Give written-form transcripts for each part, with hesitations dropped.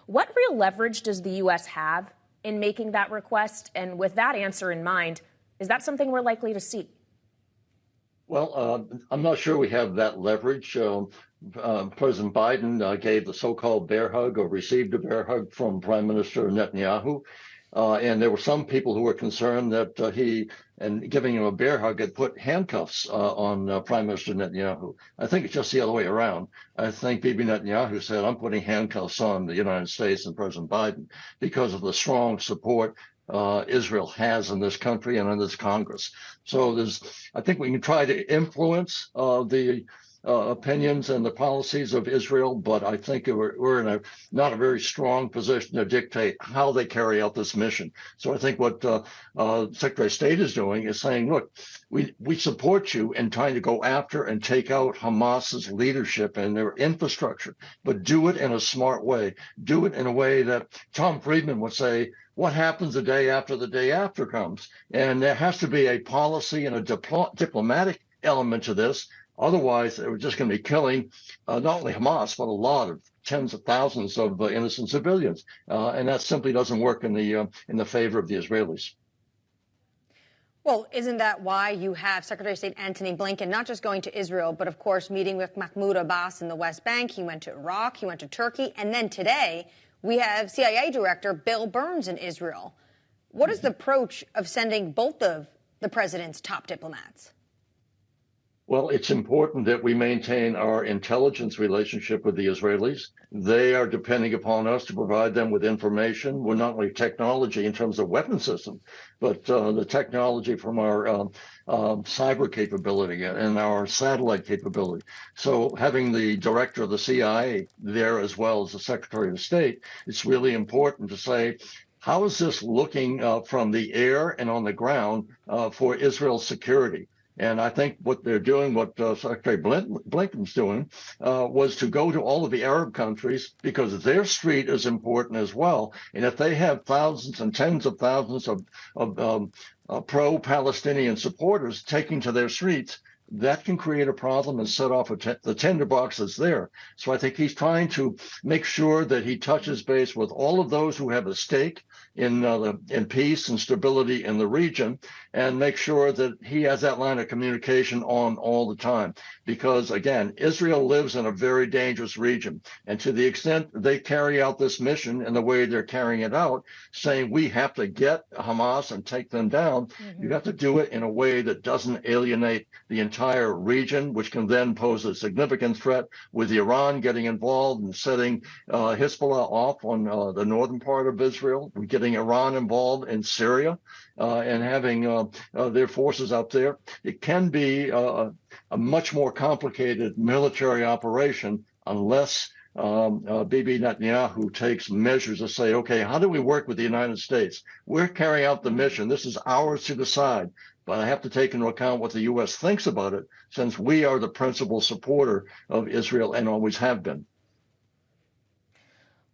What real leverage does the U.S. have in making that request? And with that answer in mind, is that something we're likely to see? Well, I'm not sure we have that leverage. President Biden gave the so-called bear hug, or received a bear hug from Prime Minister Netanyahu. And there were some people who were concerned that he, and giving him a bear hug, had put handcuffs on Prime Minister Netanyahu. I think it's just the other way around. I think Bibi Netanyahu said, I'm putting handcuffs on the United States and President Biden because of the strong support Israel has in this country and in this Congress. So I think we can try to influence the opinions and the policies of Israel, but I think we're in not a very strong position to dictate how they carry out this mission. So I think what Secretary of State is doing is saying, look, we support you in trying to go after and take out Hamas's leadership and their infrastructure, but do it in a smart way. Do it in a way that Tom Friedman would say, what happens the day after comes? And there has to be a policy and a diplomatic element to this. Otherwise, we're just going to be killing not only Hamas, but a lot of tens of thousands of innocent civilians. And that simply doesn't work in the favor of the Israelis. Well, isn't that why you have Secretary of State Antony Blinken not just going to Israel, but, of course, meeting with Mahmoud Abbas in the West Bank? He went to Iraq, he went to Turkey, and then today we have CIA Director Bill Burns in Israel. What is the approach of sending both of the president's top diplomats? Well, it's important that we maintain our intelligence relationship with the Israelis. They are depending upon us to provide them with information. We're not only technology in terms of weapon system, but the technology from our cyber capability and our satellite capability. So having the director of the CIA there as well as the Secretary of State, it's really important to say, how is this looking from the air and on the ground for Israel's security? And I think what they're doing, what Secretary Blinken's doing, was to go to all of the Arab countries because their street is important as well. And if they have thousands and tens of thousands of pro-Palestinian supporters taking to their streets, that can create a problem and set off the tinderbox that's there. So I think he's trying to make sure that he touches base with all of those who have a stake in peace and stability in the region, and make sure that he has that line of communication on all the time. Because again, Israel lives in a very dangerous region, and to the extent they carry out this mission in the way they're carrying it out, saying we have to get Hamas and take them down, you have to do it in a way that doesn't alienate the entire region, which can then pose a significant threat, with Iran getting involved and setting Hezbollah off on the northern part of Israel, getting Iran involved in Syria, and having their forces up there. It can be a much more complicated military operation unless Bibi Netanyahu takes measures to say, okay, how do we work with the United States? We're carrying out the mission. This is ours to decide. But I have to take into account what the U.S. thinks about it, since we are the principal supporter of Israel and always have been.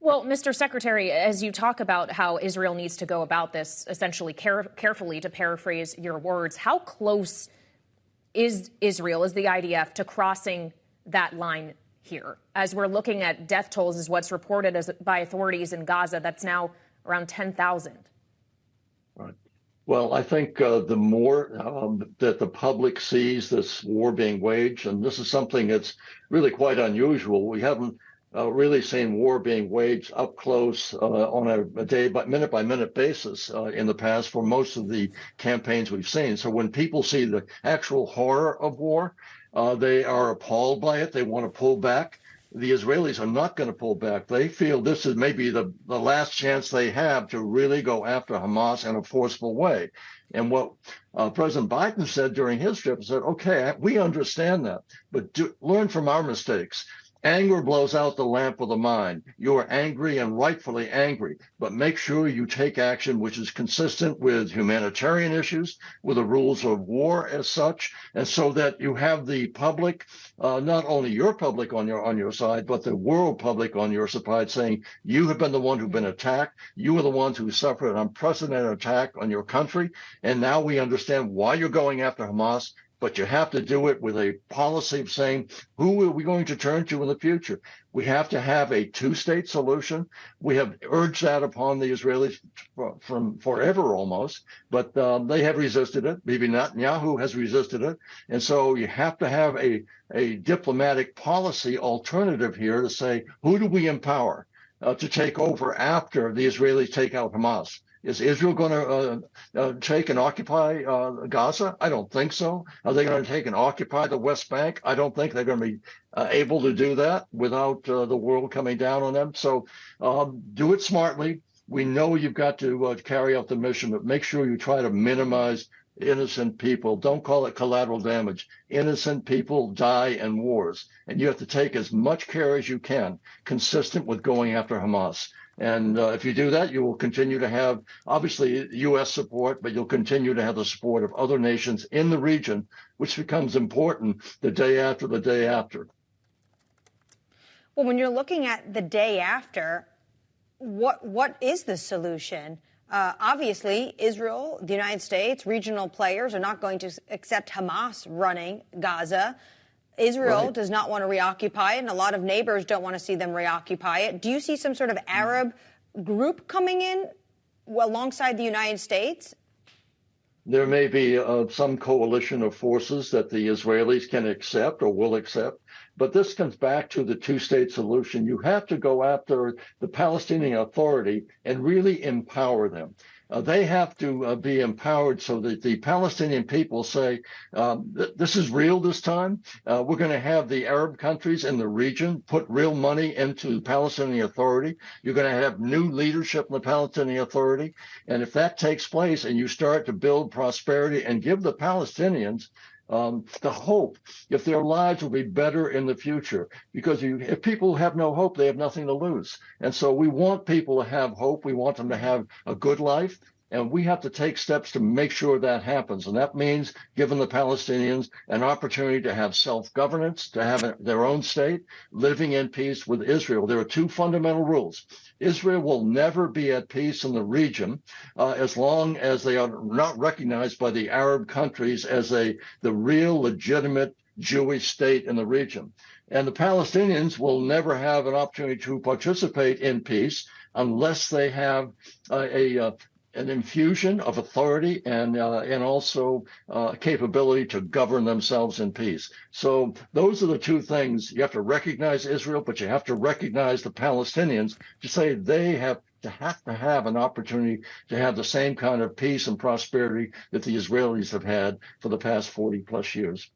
Well, Mr. Secretary, as you talk about how Israel needs to go about this essentially carefully, to paraphrase your words, how close is Israel, is the IDF, to crossing that line here? As we're looking at death tolls, is what's reported by authorities in Gaza, that's now around 10,000. Right. Well, I think the more that the public sees this war being waged, and this is something that's really quite unusual. We haven't really seen war being waged up close on a minute by minute basis in the past for most of the campaigns we've seen. So when people see the actual horror of war, they are appalled by it. They want to pull back. The Israelis are not going to pull back. They feel this is maybe the last chance they have to really go after Hamas in a forceful way. And what President Biden said during his trip, said, okay, we understand that, but learn from our mistakes. Anger blows out the lamp of the mind. You are angry and rightfully angry, but make sure you take action which is consistent with humanitarian issues, with the rules of war as such, and so that you have the public, not only your public on your side, but the world public on your side, saying you have been the one who've been attacked. You are the ones who suffered an unprecedented attack on your country, and now we understand why you're going after Hamas. but you have to do it with a policy of saying, who are we going to turn to in the future? We have to have a two-state solution. We have urged that upon the Israelis from forever almost, but they have resisted it. Bibi Netanyahu has resisted it. And so you have to have a diplomatic policy alternative here to say, who do we empower to take over after the Israelis take out Hamas? Is Israel going to take and occupy Gaza? I don't think so. Are they going to take and occupy the West Bank? I don't think they're going to be able to do that without the world coming down on them. So do it smartly. We know you've got to carry out the mission, but make sure you try to minimize innocent people. Don't call it collateral damage. Innocent people die in wars, and you have to take as much care as you can, consistent with going after Hamas. And if you do that, you will continue to have, obviously, U.S. support, but you'll continue to have the support of other nations in the region, which becomes important the day after the day after. Well, when you're looking at the day after, what is the solution? Obviously, Israel, the United States, regional players are not going to accept Hamas running Gaza. Israel does not want to reoccupy it, and a lot of neighbors don't want to see them reoccupy it. Do you see some sort of Arab group coming in alongside the United States? There may be some coalition of forces that the Israelis can accept or will accept, but this comes back to the two-state solution. You have to go after the Palestinian Authority and really empower them. They have to be empowered so that the Palestinian people say, this is real this time. We're going to have the Arab countries in the region put real money into the Palestinian Authority. You're going to have new leadership in the Palestinian Authority. And if that takes place and you start to build prosperity and give the Palestinians the hope, if their lives will be better in the future, because if people have no hope, they have nothing to lose. And so we want people to have hope. We want them to have a good life. And we have to take steps to make sure that happens. And that means giving the Palestinians an opportunity to have self-governance, to have their own state, living in peace with Israel. There are two fundamental rules. Israel will never be at peace in the region as long as they are not recognized by the Arab countries as the real legitimate Jewish state in the region. And the Palestinians will never have an opportunity to participate in peace unless they have an infusion of authority and also capability to govern themselves in peace. So those are the two things. You have to recognize Israel, but you have to recognize the Palestinians to say they have to have an opportunity to have the same kind of peace and prosperity that the Israelis have had for the past 40 plus years.